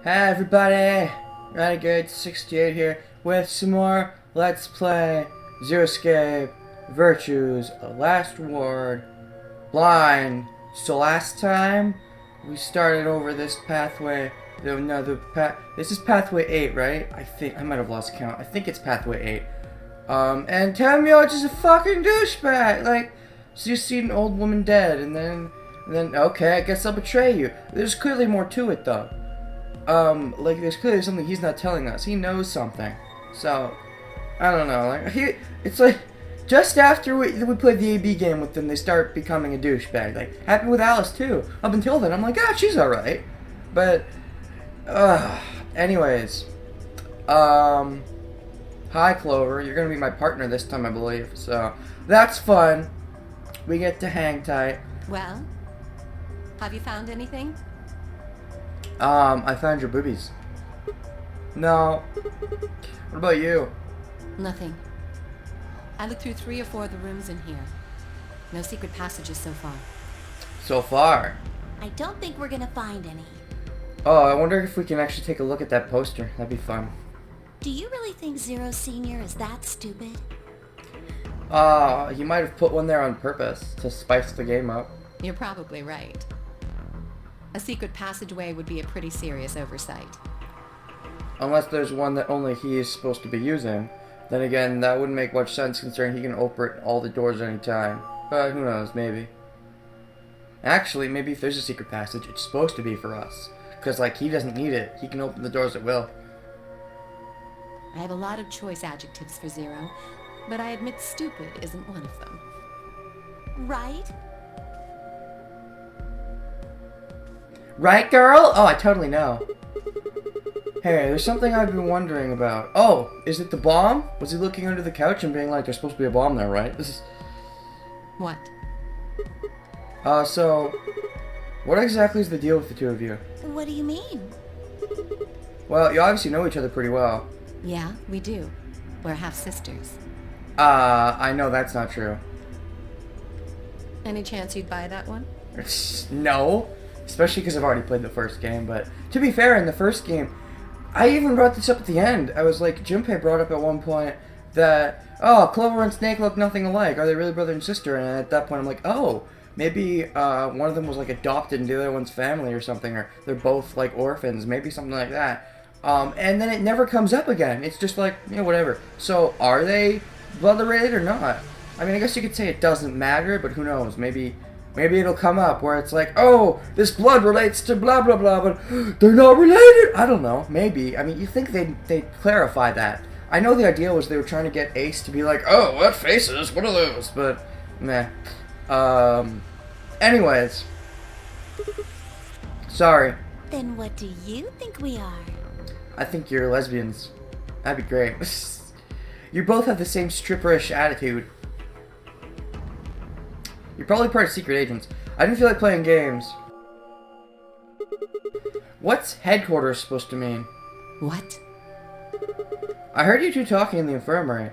Hi everybody, Renegade68 here with some more Let's Play Zero Escape Virtues, Last Ward, Blind. So last time we started over this pathway. This is pathway 8, right? I might have lost count. I think it's pathway 8. And Tamio is a fucking douchebag. Like, so you see an old woman dead, and then okay, I guess I'll betray you. There's clearly more to it though. Like there's clearly something he's not telling us. He knows something. So, I don't know. Like it's like just after we played the AB game with them, they start becoming a douchebag. Like happened with Alice too. Up until then, I'm like, she's all right. But, anyways, hi Clover. You're gonna be my partner this time, I believe. So that's fun. We get to hang tight. Well, have you found anything? I found your boobies. No. What about you? Nothing. I looked through 3 or 4 of the rooms in here. No secret passages so far. So far? I don't think we're gonna find any. Oh, I wonder if we can actually take a look at that poster. That'd be fun. Do you really think Zero Senior is that stupid? He might have put one there on purpose to spice the game up. You're probably right. A secret passageway would be a pretty serious oversight. Unless there's one that only he is supposed to be using. Then again, that wouldn't make much sense considering he can open all the doors at any time. But who knows, maybe. Actually, maybe if there's a secret passage, it's supposed to be for us. Because, like, he doesn't need it. He can open the doors at will. I have a lot of choice adjectives for Zero, but I admit stupid isn't one of them. Right? Right, girl? Oh, I totally know. Hey, there's something I've been wondering about. Oh, is it the bomb? Was he looking under the couch and being like, there's supposed to be a bomb there, right? This is... What? So... what exactly is the deal with the two of you? What do you mean? Well, you obviously know each other pretty well. Yeah, we do. We're half-sisters. I know that's not true. Any chance you'd buy that one? No. Especially because I've already played the first game, but to be fair, in the first game, I even brought this up at the end. I was like, Junpei brought up at one point that, oh, Clover and Snake look nothing alike. Are they really brother and sister? And at that point, I'm like, oh, maybe one of them was like adopted into the other one's family or something, or they're both like orphans, maybe something like that. And then it never comes up again. It's just like, you know, whatever. So, are they blood related or not? I mean, I guess you could say it doesn't matter, but who knows? Maybe it'll come up where it's like, oh, this blood relates to blah, blah, blah, but they're not related. I don't know. Maybe. I mean, you think they'd clarify that. I know the idea was they were trying to get Ace to be like, oh, what faces? What are those? But, meh. Anyways. Sorry. Then what do you think we are? I think you're lesbians. That'd be great. You both have the same stripperish attitude. You're probably part of Secret Agents. I didn't feel like playing games. What's headquarters supposed to mean? What? I heard you two talking in the infirmary.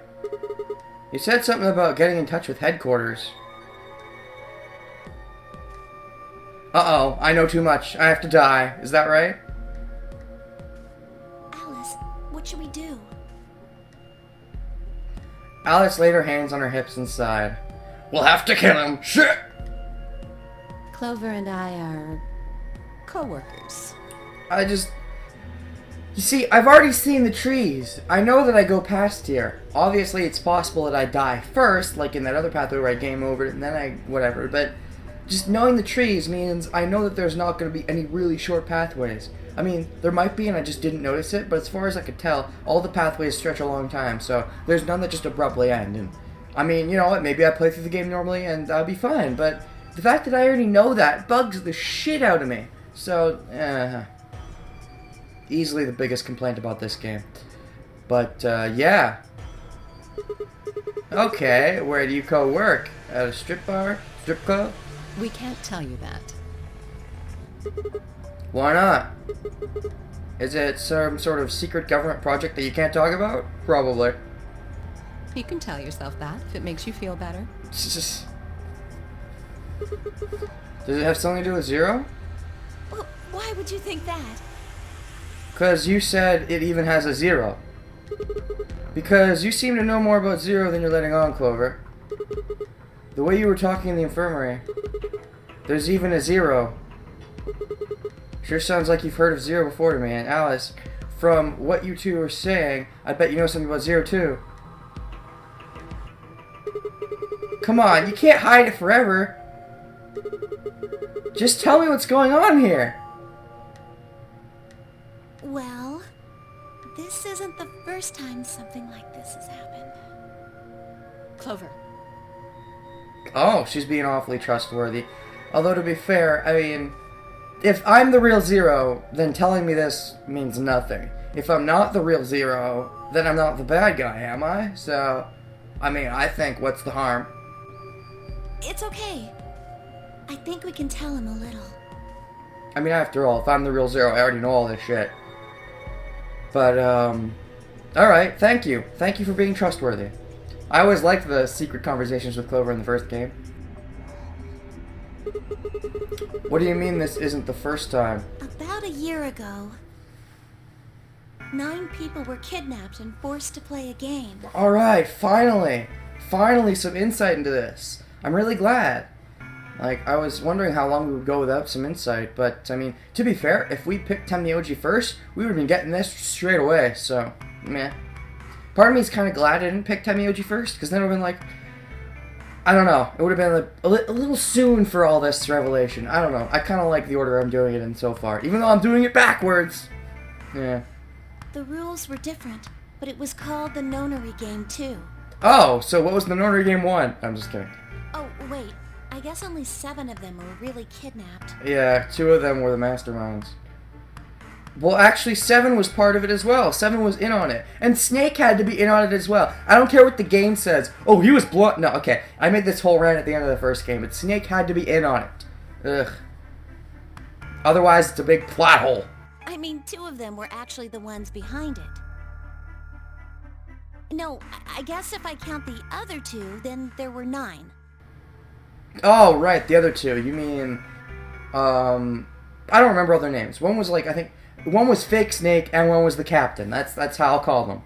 You said something about getting in touch with headquarters. Uh-oh, I know too much. I have to die. Is that right? Alice, what should we do? Alice laid her hands on her hips and sighed. We'll have to kill him. Shit! Clover and I are co-workers. You see, I've already seen the trees. I know that I go past here. Obviously, it's possible that I die first, like in that other pathway where I game over it, and then whatever, but just knowing the trees means I know that there's not going to be any really short pathways. I mean, there might be, and I just didn't notice it, but as far as I could tell, all the pathways stretch a long time, so there's none that just abruptly end, and I mean, you know what, maybe I play through the game normally and I'll be fine, but the fact that I already know that bugs the shit out of me. So, easily the biggest complaint about this game. But, yeah. Okay, where do you co-work? At a strip bar? Strip club? We can't tell you that. Why not? Is it some sort of secret government project that you can't talk about? Probably. You can tell yourself that if it makes you feel better. Does it have something to do with Zero? Well, why would you think that? Because you said it even has a 0. Because you seem to know more about 0 than you're letting on, Clover. The way you were talking in the infirmary, there's even a 0. Sure sounds like you've heard of 0 before to me, and Alice, from what you two are saying, I bet you know something about 0 too. Come on, you can't hide it forever. Just tell me what's going on here. Well, this isn't the first time something like this has happened. Clover. Oh, she's being awfully trustworthy. Although, to be fair, I mean, if I'm the real 0, then telling me this means nothing. If I'm not the real 0, then I'm not the bad guy, am I? So, I mean, I think, what's the harm? It's okay. I think we can tell him a little. I mean, after all, if I'm the real 0, I already know all this shit. But, alright, thank you. Thank you for being trustworthy. I always liked the secret conversations with Clover in the first game. What do you mean this isn't the first time? About a year ago, 9 people were kidnapped and forced to play a game. Alright, finally! Finally some insight into this. I'm really glad. Like, I was wondering how long we would go without some insight, but, I mean, to be fair, if we picked Temnioji first, we would have been getting this straight away, so, meh. Part of me is kind of glad I didn't pick Temnioji first, because then it would have been like, I don't know, it would have been like a little soon for all this revelation. I don't know, I kind of like the order I'm doing it in so far, even though I'm doing it backwards. Yeah. The rules were different, but it was called the Nonary game too. Oh, so what was the Nonary game 1? I'm just kidding. Oh, wait. I guess only 7 of them were really kidnapped. Yeah, 2 of them were the masterminds. Well, actually, 7 was part of it as well. 7 was in on it. And Snake had to be in on it as well. I don't care what the game says. Oh, he was blunt. No, okay. I made this whole rant at the end of the first game, but Snake had to be in on it. Ugh. Otherwise, it's a big plot hole. I mean, 2 of them were actually the ones behind it. No, I guess if I count the other 2, then there were 9. Oh, right, the other 2. You mean, I don't remember all their names. One was like, I think, one was Fake Snake and one was the captain. That's how I'll call them.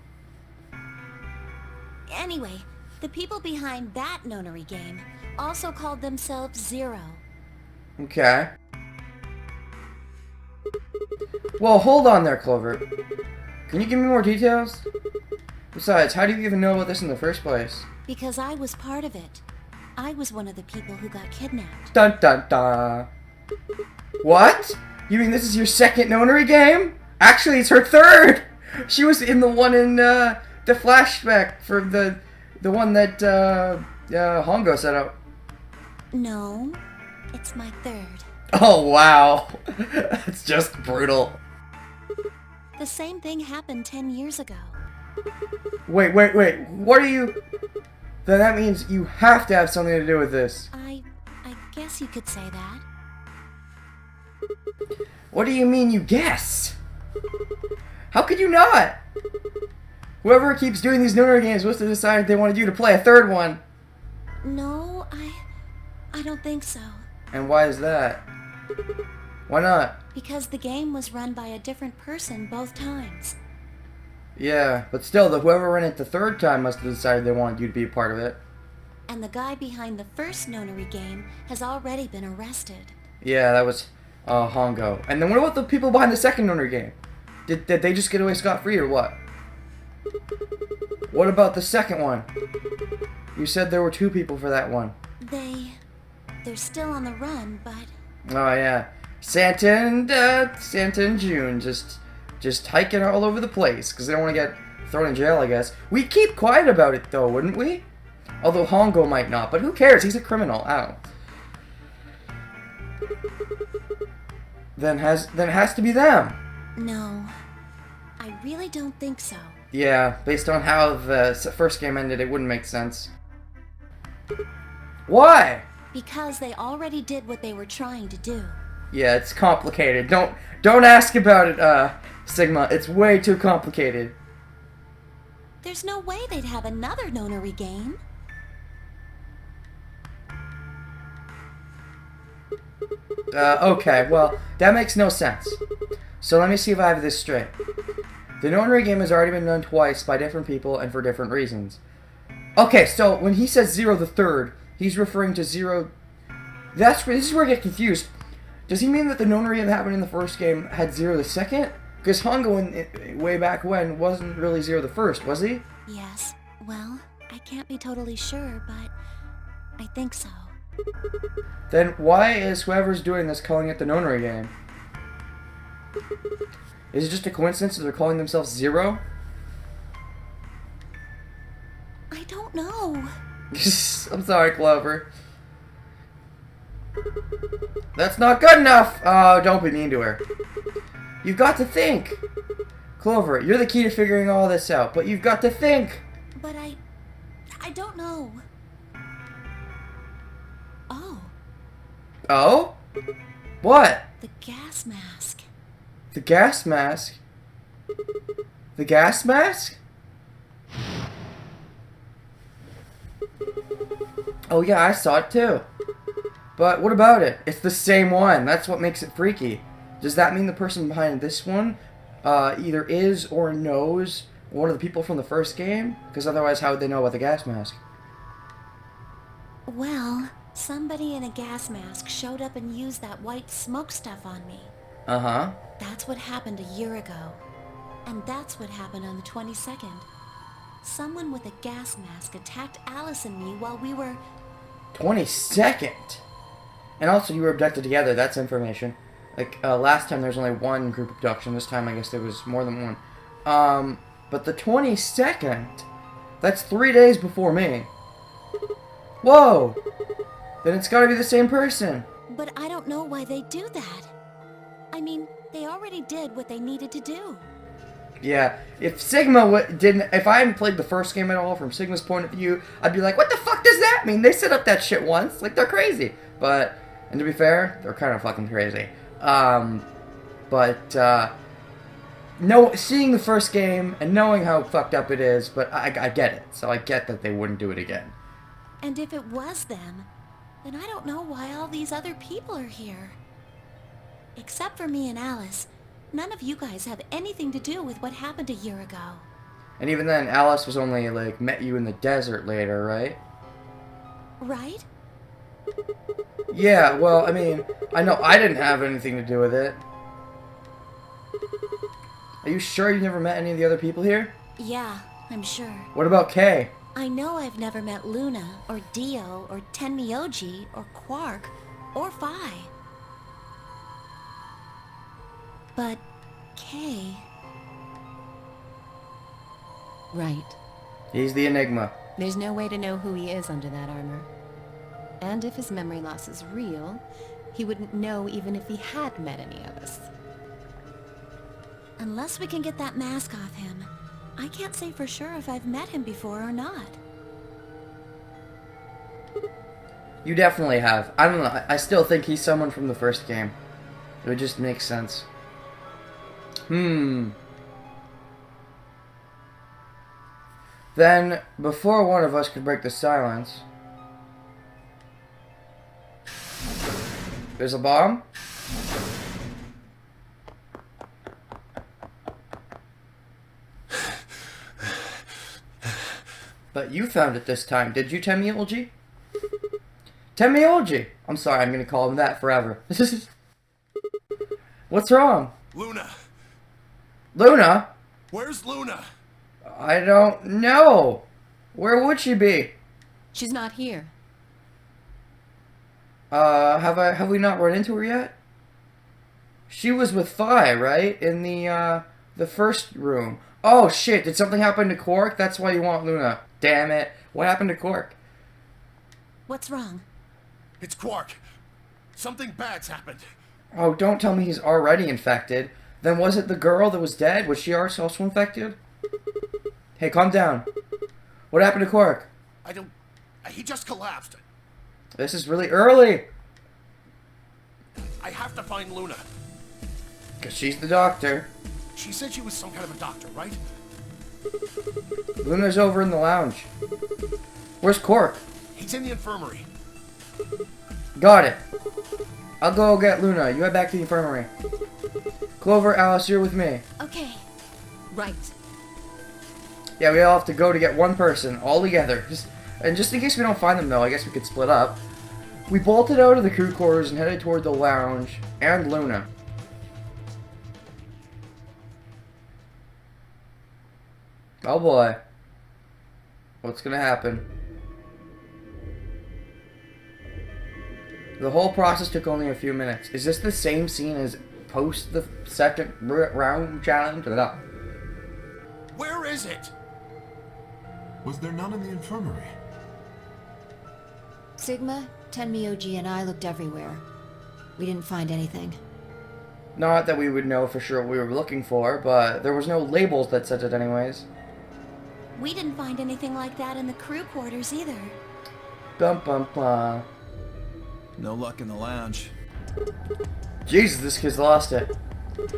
Anyway, the people behind that Nonary game also called themselves 0. Okay. Well, hold on there, Clover. Can you give me more details? Besides, how do you even know about this in the first place? Because I was part of it. I was one of the people who got kidnapped. Dun dun dun. What? You mean this is your second Nonary game? Actually, it's her third! She was in the one in, the flashback for the one that, Hongo set up. No, it's my 3rd. Oh, wow. That's just brutal. The same thing happened 10 years ago. Wait. What are you... Then that means you have to have something to do with this. I guess you could say that. What do you mean you guess? How could you not? Whoever keeps doing these Nonary games must have decided they wanted you to play a 3rd one. No, I don't think so. And why is that? Why not? Because the game was run by a different person both times. Yeah, but still, whoever ran it the 3rd time must have decided they wanted you to be a part of it. And the guy behind the first Nonary game has already been arrested. Yeah, that was Hongo. And then what about the people behind the second Nonary game? Did they just get away scot-free or what? What about the second one? You said there were 2 people for that one. They're still on the run, but... Oh yeah, Santa and June just hiking all over the place because they don't want to get thrown in jail, I guess. We'd keep quiet about it though, wouldn't we? Although Hongo might not, but who cares? He's a criminal. I don't know. Then it has to be them. No, I really don't think so. Yeah, based on how the first game ended, it wouldn't make sense. Why? Because they already did what they were trying to do. Yeah, it's complicated. Don't ask about it, Sigma. It's way too complicated. There's no way they'd have another Nonary game. Okay, well, that makes no sense. So let me see if I have this straight. The Nonary game has already been done twice by different people and for different reasons. Okay, so when he says 0 the third, he's referring to 0... This is where I get confused. Does he mean that the Nonary that happened in the first game had 0 the second? Because Hongo, way back when, wasn't really 0 the first, was he? Yes. Well, I can't be totally sure, but I think so. Then why is whoever's doing this calling it the Nonary game? Is it just a coincidence that they're calling themselves 0? I don't know. I'm sorry, Clover. That's not good enough! Oh, don't be mean to her. You've got to think! Clover, you're the key to figuring all this out, but you've got to think! But I don't know. Oh. Oh? What? The gas mask. The gas mask? The gas mask? Oh yeah, I saw it too. But what about it? It's the same one. That's what makes it freaky. Does that mean the person behind this one either is or knows one of the people from the first game? Because otherwise, how would they know about the gas mask? Well, somebody in a gas mask showed up and used that white smoke stuff on me. Uh-huh. That's what happened a year ago. And that's what happened on the 22nd. Someone with a gas mask attacked Alice and me while we were... 22nd? And also, you were abducted together. That's information. Like, last time there was only one group abduction. This time, I guess there was more than one. But the 22nd? That's 3 days before me. Whoa! Then it's gotta be the same person. But I don't know why they do that. I mean, they already did what they needed to do. Yeah, if Sigma didn't... If I hadn't played the first game at all from Sigma's point of view, I'd be like, what the fuck does that mean? They set up that shit once. Like, they're crazy. But, and to be fair, they're kind of fucking crazy. Seeing the first game and knowing how fucked up it is, but I get it. So I get that they wouldn't do it again. And if it was them, then I don't know why all these other people are here. Except for me and Alice, none of you guys have anything to do with what happened a year ago. And even then, Alice was only, like, met you in the desert later, right? Right? Yeah, well, I mean, I know I didn't have anything to do with it. Are you sure you never met any of the other people here? Yeah, I'm sure. What about Kay? I know I've never met Luna, or Dio, or Tenmyoji, or Quark, or Phi. But Kay... Right. He's the Enigma. There's no way to know who he is under that armor. And if his memory loss is real, he wouldn't know even if he had met any of us. Unless we can get that mask off him, I can't say for sure if I've met him before or not. You definitely have. I don't know. I still think he's someone from the first game. It would just make sense. Then, before one of us could break the silence... There's a bomb? But you found it this time, did you, Tenmyoji? Tenmyoji! I'm sorry, I'm gonna call him that forever. What's wrong? Luna! Luna? Where's Luna? I don't know. Where would she be? She's not here. Have we not run into her yet? She was with Phi, right? In the first room. Oh shit, did something happen to Quark? That's why you want Luna. Damn it. What happened to Quark? What's wrong? It's Quark. Something bad's happened. Oh, don't tell me he's already infected. Then was it the girl that was dead? Was she also infected? Hey, calm down. What happened to Quark? He just collapsed. This is really early. I have to find Luna. Because she's the doctor. She said she was some kind of a doctor, right? Luna's over in the lounge. Where's Quark? He's in the infirmary. Got it. I'll go get Luna. You head back to the infirmary. Clover, Alice, you're with me. Okay. Right. Yeah, we all have to go to get one person, all together. Just in case we don't find them, though, I guess we could split up. We bolted out of the crew quarters and headed toward the lounge and Luna. Oh boy. What's gonna happen? The whole process took only a few minutes. Is this the same scene as post the second round challenge? Or not? Where is it? Was there none in the infirmary? Sigma, Tenmyoji, and I looked everywhere. We didn't find anything. Not that we would know for sure what we were looking for, but there was no labels that said it anyways. We didn't find anything like that in the crew quarters either. Bum bum bum. No luck in the lounge. Jesus, this kid's lost it.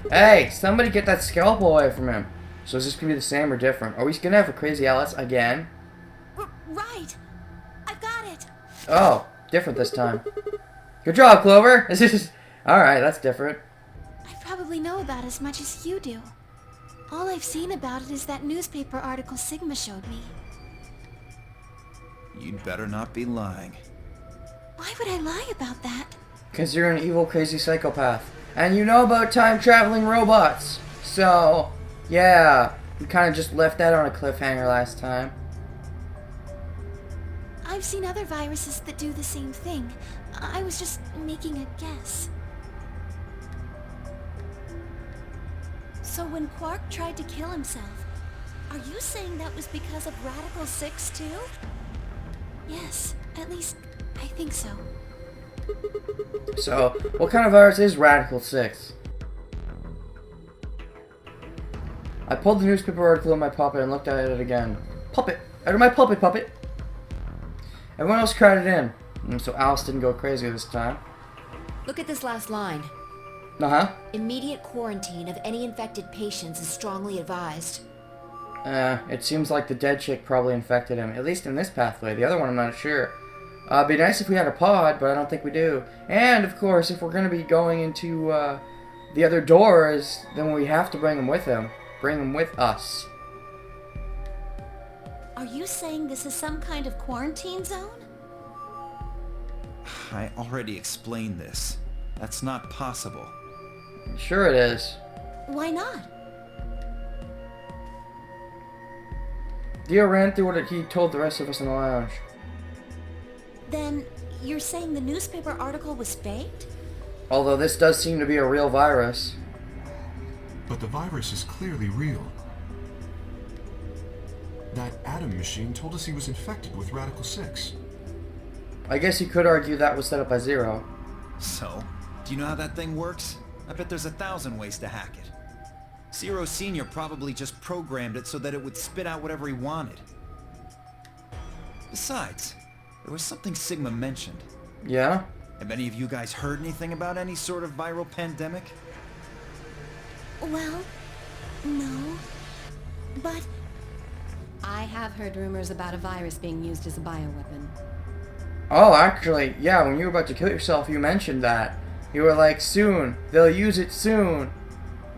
Hey, somebody get that scalpel away from him. So is this gonna be the same or different? Are we gonna have a crazy Alice again? Right! I've got it! Oh, different this time. Good job, Clover! Alright, that's different. I probably know about as much as you do. All I've seen about it is that newspaper article Sigma showed me. You'd better not be lying. Why would I lie about that? Because you're an evil, crazy psychopath. And you know about time-traveling robots. So, yeah. We kind of just left that on a cliffhanger last time. I've seen other viruses that do the same thing. I was just making a guess. So when Quark tried to kill himself, are you saying that was because of Radical 6 too? Yes, at least I think so. So, what kind of virus is Radical 6? I pulled the newspaper article in my puppet and looked at it again. Puppet! Out of my puppet! Everyone else crowded in, so Alice didn't go crazy this time. Look at this last line. Uh-huh. Immediate quarantine of any infected patients is strongly advised. It seems like the dead chick probably infected him, at least in this pathway. The other one I'm not sure. It'd be nice if we had a pod, but I don't think we do. And, of course, if we're going to be going into the other doors, then we have to bring them with him. Bring them with us. Are you saying this is some kind of quarantine zone? I already explained this. That's not possible. Sure it is. Why not? Dio ran through what he told the rest of us in the lounge. Then you're saying the newspaper article was faked? Although this does seem to be a real virus. But the virus is clearly real. That Atom machine told us he was infected with Radical 6. I guess you could argue that was set up by Zero. So, do you know how that thing works? I bet there's 1,000 ways to hack it. Zero Senior probably just programmed it so that it would spit out whatever he wanted. Besides, there was something Sigma mentioned. Yeah? Have any of you guys heard anything about any sort of viral pandemic? Well, no. But I have heard rumors about a virus being used as a bioweapon. Oh, actually, yeah, when you were about to kill yourself, you mentioned that. You were like, soon. They'll use it soon.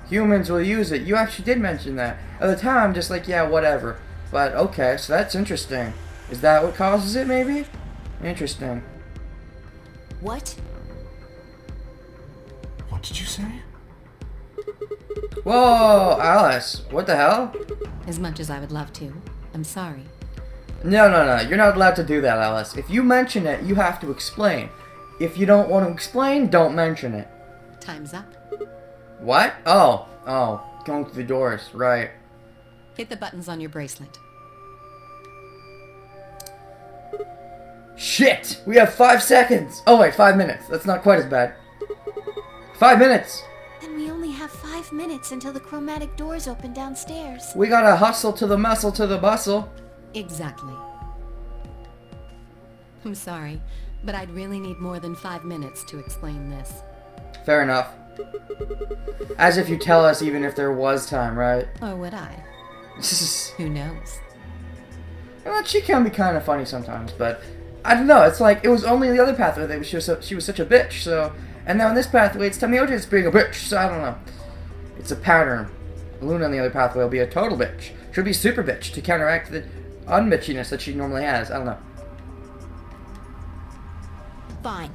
Humans will use it. You actually did mention that. At the time, I'm just like, yeah, whatever. But, okay, so that's interesting. Is that what causes it, maybe? Interesting. What? What did you say? Whoa, Alice. What the hell? As much as I would love to. I'm sorry. No. You're not allowed to do that, Alice. If you mention it, you have to explain. If you don't want to explain, don't mention it. Time's up. What? Oh. Going through the doors. Right. Hit the buttons on your bracelet. Shit! We have 5 seconds! Oh wait, 5 minutes. That's not quite as bad. 5 minutes! then we only have 5 minutes until the chromatic doors open downstairs. We gotta hustle to the muscle to the bustle. Exactly. I'm sorry, but I'd really need more than 5 minutes to explain this. Fair enough. As if you tell us even if there was time, right? Or would I? Who knows? Well, she can be kind of funny sometimes, but I don't know. It's like it was only the other pathway that she was such a bitch. So, and now in this pathway, it's Temioji that's being a bitch. So I don't know. It's a pattern. Luna on the other pathway will be a total bitch. She'll be super bitch to counteract the unbitchiness that she normally has. I don't know. Fine.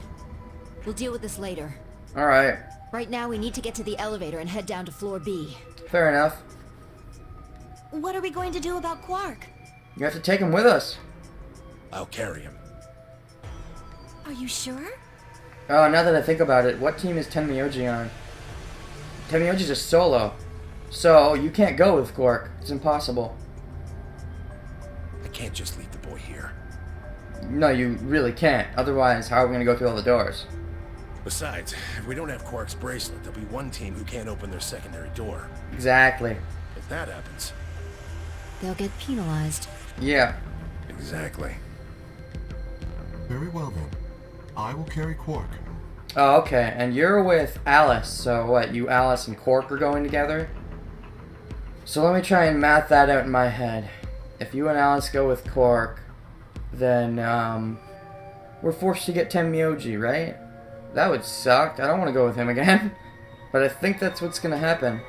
We'll deal with this later. All right. Right now, we need to get to the elevator and head down to floor B. Fair enough. What are we going to do about Quark? You have to take him with us. I'll carry him. Are you sure? Oh, now that I think about it, what team is Tenmyoji on? Tenmyoji's a solo. So, you can't go with Quark. It's impossible. I can't just leave the boy here. No, you really can't. Otherwise, how are we going to go through all the doors? Besides, if we don't have Quark's bracelet, there'll be one team who can't open their secondary door. Exactly. If that happens... They'll get penalized. Yeah. Exactly. Very well then. I will carry Quark. Oh, okay. And you're with Alice. So what, you, Alice, and Quark are going together? So let me try and math that out in my head. If you and Alice go with Quark, then, we're forced to get Tenmyoji, right? That would suck. I don't want to go with him again. But I think that's what's going to happen.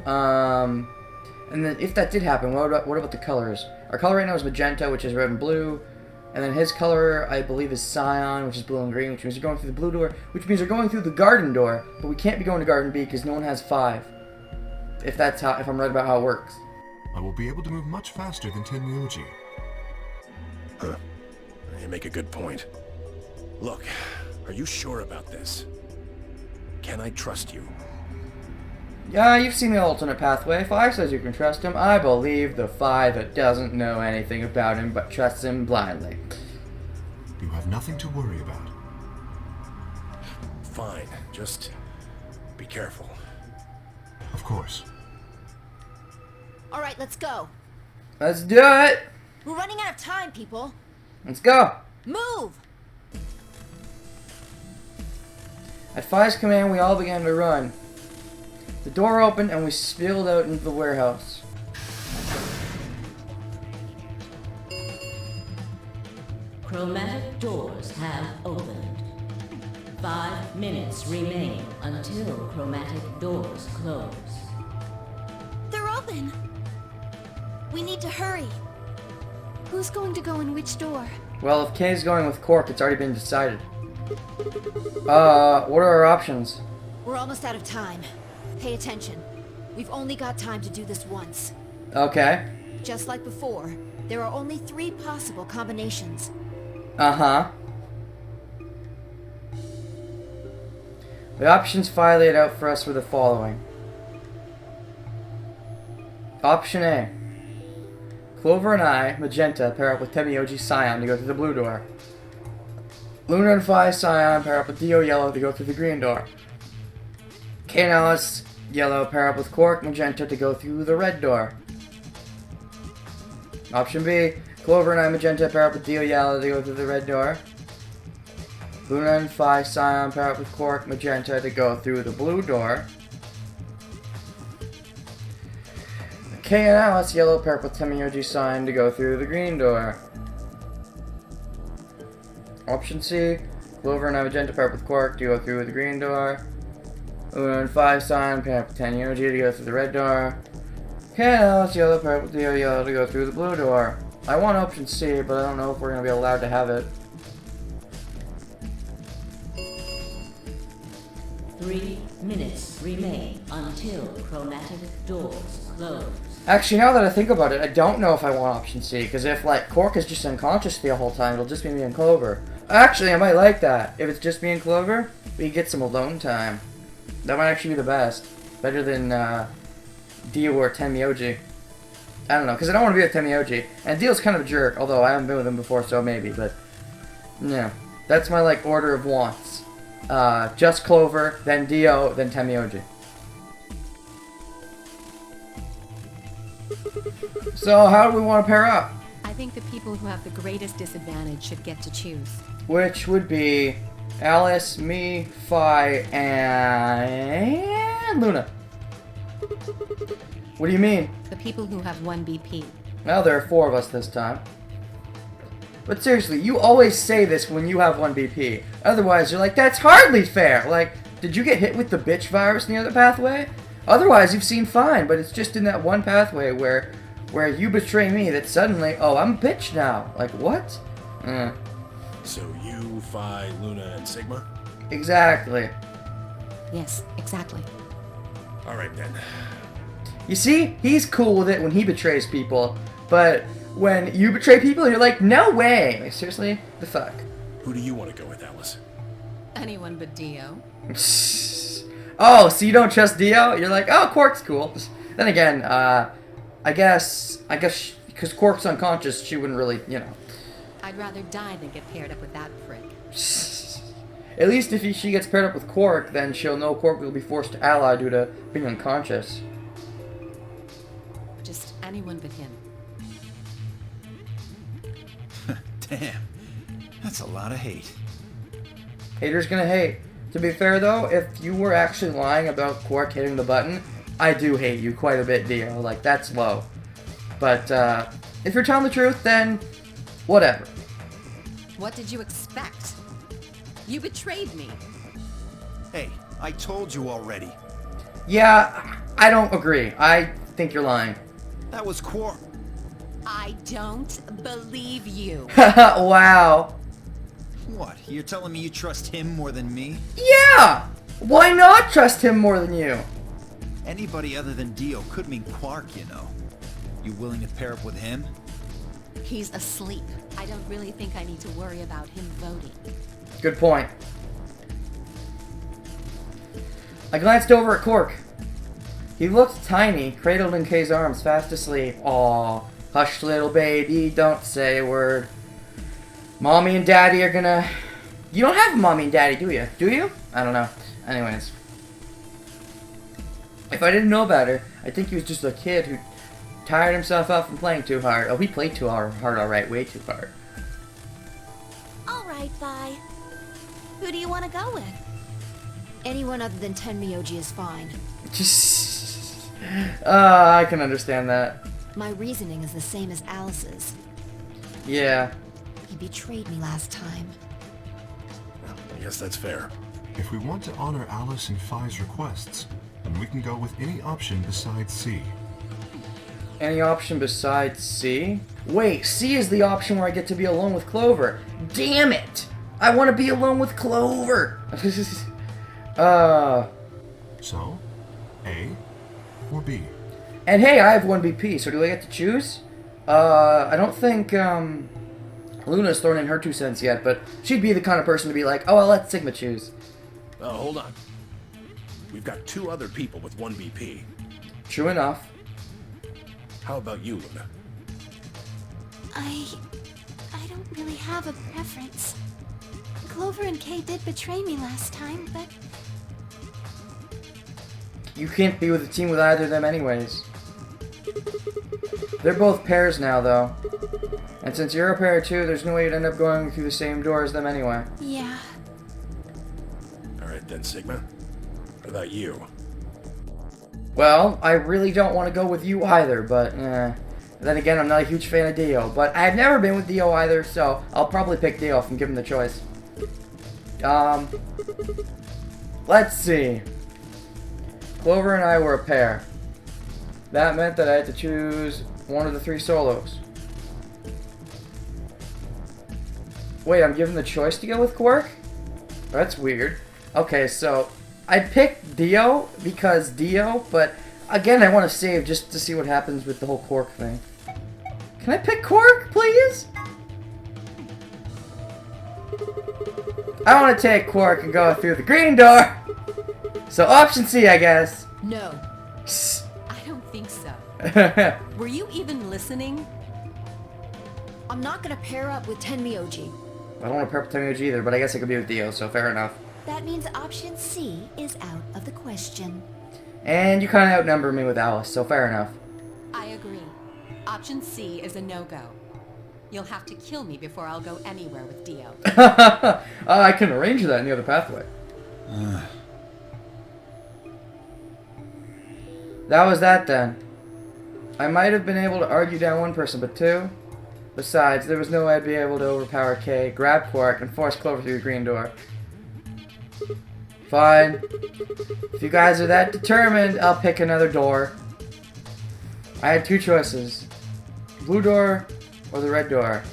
And then if that did happen, what about the colors? Our color right now is magenta, which is red and blue. And then his color, I believe, is cyan, which is blue and green, which means we're going through the blue door, which means we're going through the garden door. But we can't be going to garden B because no one has 5. If I'm right about how it works. I will be able to move much faster than Tenmyoji. Huh. You make a good point. Look, are you sure about this? Can I trust you? Yeah, you've seen the alternate pathway. 5 says you can trust him. I believe the 5 that doesn't know anything about him but trusts him blindly. You have nothing to worry about. Fine, just be careful. Of course. All right, let's go. Let's do it! We're running out of time, people. Let's go! Move! At 5's command, we all began to run. The door opened and we spilled out into the warehouse. Chromatic doors have opened. 5 minutes remain until chromatic doors close. They're open. We need to hurry. Who's going to go in which door? Well, if Kay's going with Quark, it's already been decided. What are our options? We're almost out of time. Pay attention. We've only got time to do this once. Okay. Just like before, there are only 3 possible combinations. Uh-huh. The options Phi laid out for us were the following. Option A. Clover and I, Magenta, pair up with Temioji Cyan to go through the blue door. Luna and Phi Cyan pair up with Dio Yellow to go through the green door. Kay and Alice Yellow pair up with Quark Magenta to go through the red door. Option B. Clover and I Magenta pair up with Dio Yellow to go through the red door. Luna and Phi Cyan pair up with Quark Magenta to go through the blue door. Kay and Alice Yellow pair up with Temioji Cyan to go through the green door. Option C. Clover and I Magenta pair up with Quark to go through the green door. Luna and Phi Cyan pair up with Tenmyoji to go through the red door. Kay and Alice Yellow pair up with Dio Yellow to go through the blue door. I want option C, but I don't know if we're going to be allowed to have it. 3 minutes remain until chromatic doors close. Actually, now that I think about it, I don't know if I want option C, because if, like, Quark is just unconscious the whole time, it'll just be me and Clover. Actually, I might like that. If it's just me and Clover, we get some alone time. That might actually be the best. Better than, Dio or Tenmyoji. I don't know, because I don't want to be with Tenmyoji. And Dio's kind of a jerk, although I haven't been with him before, so maybe, but... Yeah. That's my, like, order of wants. Just Clover, then Dio, then Tenmyoji. So, how do we want to pair up? I think the people who have the greatest disadvantage should get to choose. Which would be Alice, me, Phi, and Luna. What do you mean? The people who have 1 BP. Well, there are 4 of us this time. But seriously, you always say this when you have 1 BP. Otherwise, you're like, that's hardly fair. Like, did you get hit with the bitch virus in the other pathway? Otherwise, you've seen fine, but it's just in that one pathway where you betray me that suddenly, oh, I'm a bitch now. Like, what? So you, Phi, Luna, and Sigma? Exactly. Yes, exactly. Alright then. You see, he's cool with it when he betrays people, but when you betray people, you're like, no way. Like, seriously? The fuck? Who do you want to go with, Alice? Anyone but Dio. Oh, so you don't trust Dio? You're like, oh, Quark's cool. Then again, I guess, because Quark's unconscious, she wouldn't really, you know. I'd rather die than get paired up with that prick. At least if she gets paired up with Quark, then she'll know Quark will be forced to ally due to being unconscious. Just anyone but him. Damn. That's a lot of hate. Haters gonna hate. To be fair though, if you were actually lying about Quark hitting the button, I do hate you quite a bit, Dio. Like, that's low. But, if you're telling the truth, then whatever. What did you expect? You betrayed me. Hey, I told you already. Yeah, I don't agree. I think you're lying. That was Quark. I don't believe you. Wow. What? You're telling me you trust him more than me? Yeah! Why not trust him more than you? Anybody other than Dio could mean Quark, you know. You willing to pair up with him? He's asleep. I don't really think I need to worry about him voting. Good point. I glanced over at Quark. He looked tiny, cradled in Kay's arms, fast asleep. Aw, hush little baby, don't say a word. Mommy and Daddy are gonna... You don't have a Mommy and Daddy, do you? Do you? I don't know. Anyways. If I didn't know better, I think he was just a kid who tired himself out from playing too hard. Oh, he played too hard alright, way too hard. Alright, Phi. Who do you want to go with? Anyone other than Tenmyoji is fine. I can understand that. My reasoning is the same as Alice's. Yeah. He betrayed me last time. Well, I guess that's fair. If we want to honor Alice and Phi's requests, then we can go with any option besides C. Any option besides C? Wait, C is the option where I get to be alone with Clover. Damn it! I want to be alone with Clover! So, A or B? And hey, I have 1 BP, so do I get to choose? I don't think, Luna's thrown in her 2 cents yet, but she'd be the kind of person to be like, oh, I'll let Sigma choose. Oh, hold on. We've got 2 other people with 1 BP. True enough. How about you, Luna? I don't really have a preference. Clover and Kay did betray me last time, but... You can't be with a team with either of them anyways. They're both pairs now, though. And since you're a pair too, there's no way you'd end up going through the same door as them anyway. Yeah. Alright then, Sigma. What about you? Well, I really don't want to go with you either, but, then again, I'm not a huge fan of Dio. But I've never been with Dio either, so I'll probably pick Dio if I'm given the choice. Let's see. Clover and I were a pair. That meant that I had to choose one of the 3 solos. Wait, I'm given the choice to go with Quark? That's weird. Okay, so I picked Dio because Dio, but again, I want to save just to see what happens with the whole Quark thing. Can I pick Quark, please? I want to take Quark and go through the green door. So option C, I guess. No. I don't think so. Were you even listening? I'm not gonna pair up with Tenmyoji. I don't want to pair up with Tenmyoji either, but I guess I could be with Dio, so fair enough. That means option C is out of the question. And you kind of outnumber me with Alice, so fair enough. I agree. Option C is a no-go. You'll have to kill me before I'll go anywhere with Dio. I can arrange that in the other pathway. That was that then. I might have been able to argue down 1 person, but 2? Besides, there was no way I'd be able to overpower Kay, grab Quark, and force Clover through the green door. Fine. If you guys are that determined, I'll pick another door. I had two choices. Blue door or the red door.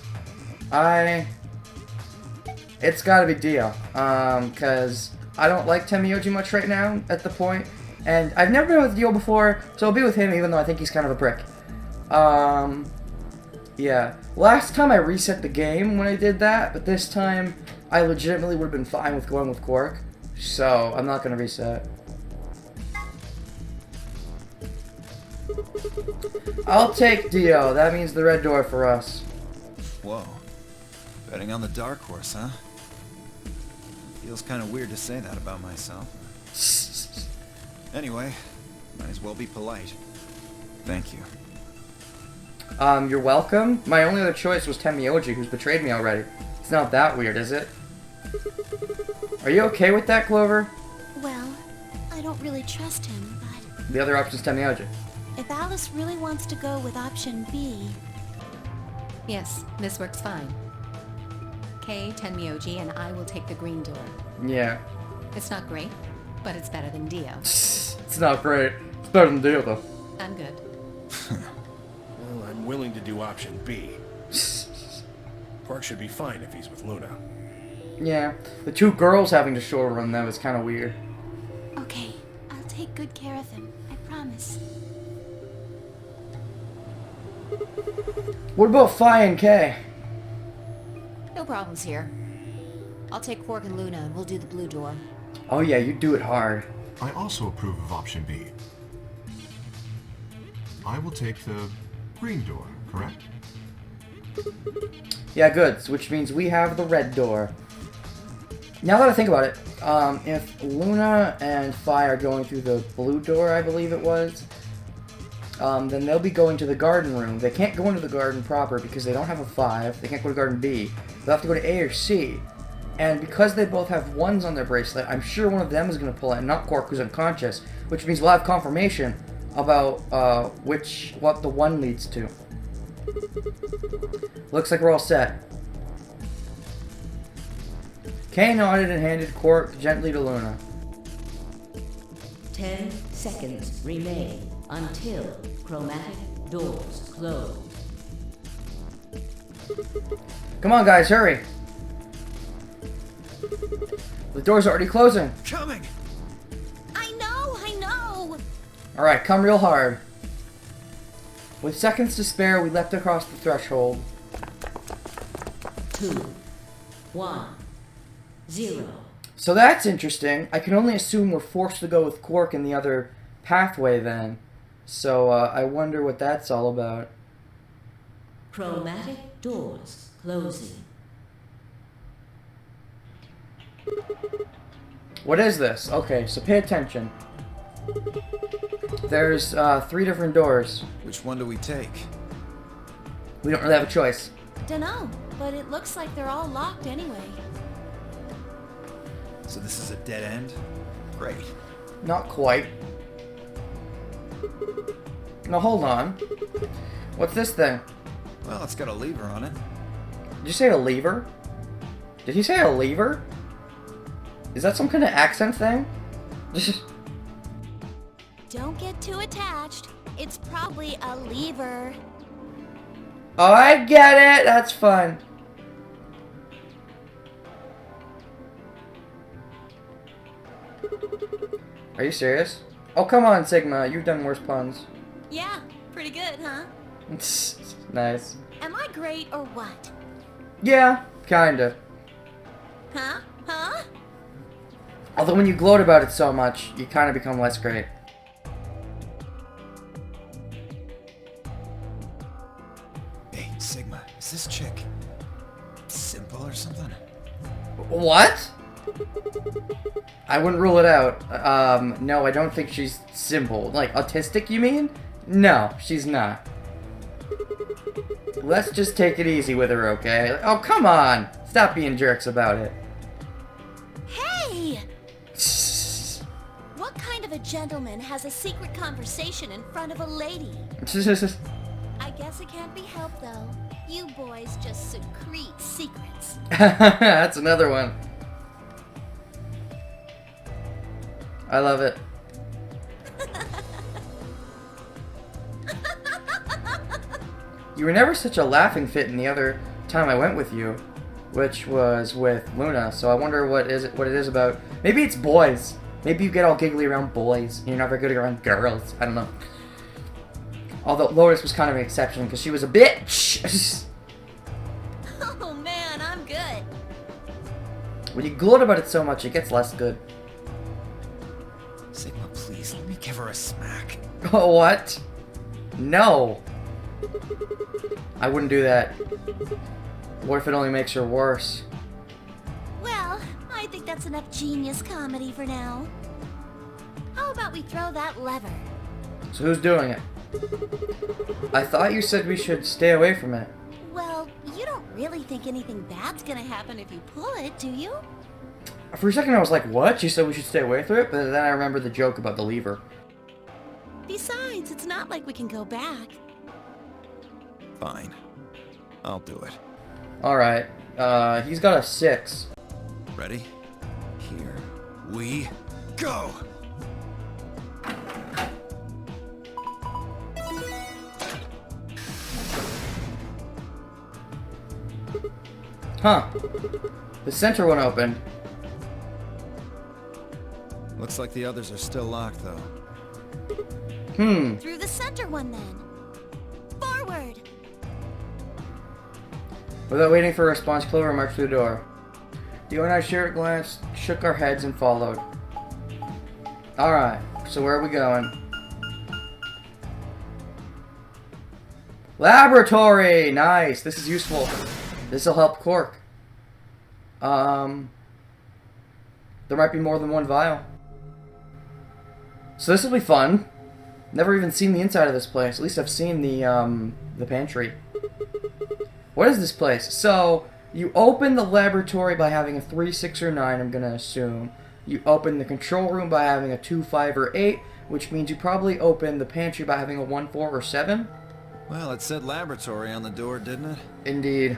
It's gotta be Dio. Cause I don't like Tenmyoji much right now at the point. And I've never been with Dio before, so I'll be with him even though I think he's kind of a prick. Yeah. Last time I reset the game when I did that, but this time I legitimately would have been fine with going with Quark. So, I'm not gonna reset. I'll take Dio. That means the red door for us. Whoa. Betting on the dark horse, huh? Feels kind of weird to say that about myself. Anyway, might as well be polite. Thank you. You're welcome. My only other choice was Tenmyoji, who's betrayed me already. It's not that weird, is it? Are you okay with that, Clover? Well, I don't really trust him, but The other option's Tenmyoji. if Alice really wants to go with option B, Yes, this works fine. Kay, Tenmyoji, and I will take the green door. Yeah. It's not great, but it's better than Dio. It's not great. It's better than Dio, though. I'm good. Well, I'm willing to do option B. Quark should be fine if he's with Luna. Yeah. The two girls having to shore run them is kind of weird. okay, I'll take good care of him. I promise. What about Fi and Kay? No problems here. I'll take Quark and Luna and we'll do the blue door. Oh yeah, you do it hard. I also approve of option B. I will take the green door, correct? Yeah, good. Which means we have the red door. Now that I think about it, if Luna and Fi are going through the blue door, I believe it was, then they'll be going to the garden room. They can't go into the garden proper because they don't have a 5. They can't go to garden B. They'll have to go to A or C. And because they both have 1s on their bracelet, I'm sure one of them is going to pull it, and not Quark, who's unconscious, which means we'll have confirmation about what the 1 leads to. Looks like we're all set. Kay nodded and handed Quark gently to Luna. 10 seconds remain until chromatic doors close. Come on, guys, hurry! The door's already closing. Coming! I know! Alright, come real hard. With seconds to spare, we leapt across the threshold. 2, 1, 0. So that's interesting. I can only assume we're forced to go with Quark in the other pathway then. So, I wonder what that's all about. Chromatic doors closing. What is this? Okay, so pay attention. There's 3 different doors. Which one do we take? We don't really have a choice. Dunno, but it looks like they're all locked anyway. So this is a dead end? Great. Not quite. Now hold on. What's this thing? Well, it's got a lever on it. Did you say a lever? Did he say a lever? Is that some kind of accent thing? Don't get too attached. It's probably a lever. Oh, I get it! That's fun. Are you serious? Oh, come on, Sigma. You've done worse puns. Yeah, pretty good, huh? Nice. Am I great or what? Yeah, kinda. Huh? Huh? Although when you gloat about it so much, you kind of become less great. Hey, Sigma, is this chick simple or something? What? I wouldn't rule it out. No, I don't think she's simple. Like, autistic, you mean? No, she's not. Let's just take it easy with her, okay? Oh, come on! Stop being jerks about it. Hey! What kind of a gentleman has a secret conversation in front of a lady? I Guess it can't be helped, though. You boys just secrete secrets. That's another one. I love it. You were never such a laughing fit in the other time I went with you, which was with Luna, so I wonder what it is about. Maybe it's boys. Maybe you get all giggly around boys, and you're never good around girls. I don't know. Although Lotus was kind of an exception, because she was a bitch! Oh man, I'm good. When you gloat about it so much, it gets less good. Sigma, please, let me give her a smack. Oh, what? No. I wouldn't do that. What if it only makes her worse? Well, I think that's enough genius comedy for now. How about we throw that lever? So who's doing it? I thought you said we should stay away from it. Well, you don't really think anything bad's gonna happen if you pull it, do you? For a second I was like, what? She said we should stay away from it? But then I remembered the joke about the lever. Besides, it's not like we can go back. Fine. I'll do it. Alright. He's got a 6. Ready? Here we go! Huh. The center one opened. Looks like the others are still locked, though. Through the center one, then. Forward! Without waiting for a response, Clover marched through the door. You and I shared a glance, shook our heads, and followed. Alright, so where are we going? Laboratory! Nice! This is useful. This'll help Quark. There might be more than one vial. So this will be fun. Never even seen the inside of this place. At least I've seen the pantry. What is this place? So, you open the laboratory by having a 3, 6, or 9, I'm gonna assume. You open the control room by having a 2, 5, or 8, which means you probably open the pantry by having a 1, 4, or 7. Well, it said laboratory on the door, didn't it? Indeed.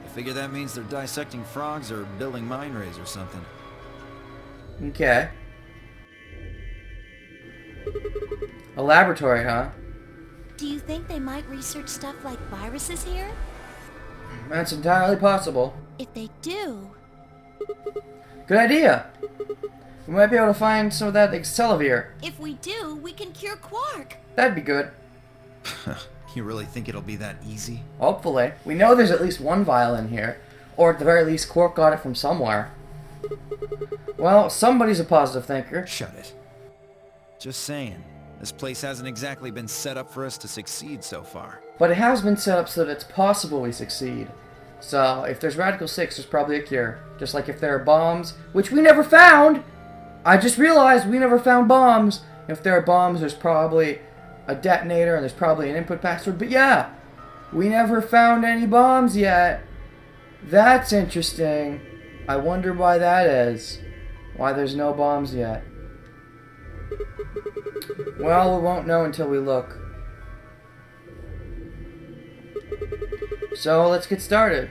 I figure that means they're dissecting frogs or building mine rays or something. Okay. A laboratory, huh? Do you think they might research stuff like viruses here? That's entirely possible. If they do... Good idea! We might be able to find some of that Accelavir. If we do, we can cure Quark! That'd be good. You really think it'll be that easy? Hopefully. We know there's at least one vial in here. Or at the very least, Quark got it from somewhere. Well, somebody's a positive thinker. Shut it. Just saying. This place hasn't exactly been set up for us to succeed so far. But it has been set up so that it's possible we succeed. So, if there's Radical 6, there's probably a cure. Just like if there are bombs, which we never found! I just realized we never found bombs. If there are bombs, there's probably a detonator and there's probably an input password. But yeah, we never found any bombs yet. That's interesting. I wonder why that is. Why there's no bombs yet. Well, we won't know until we look. So, let's get started.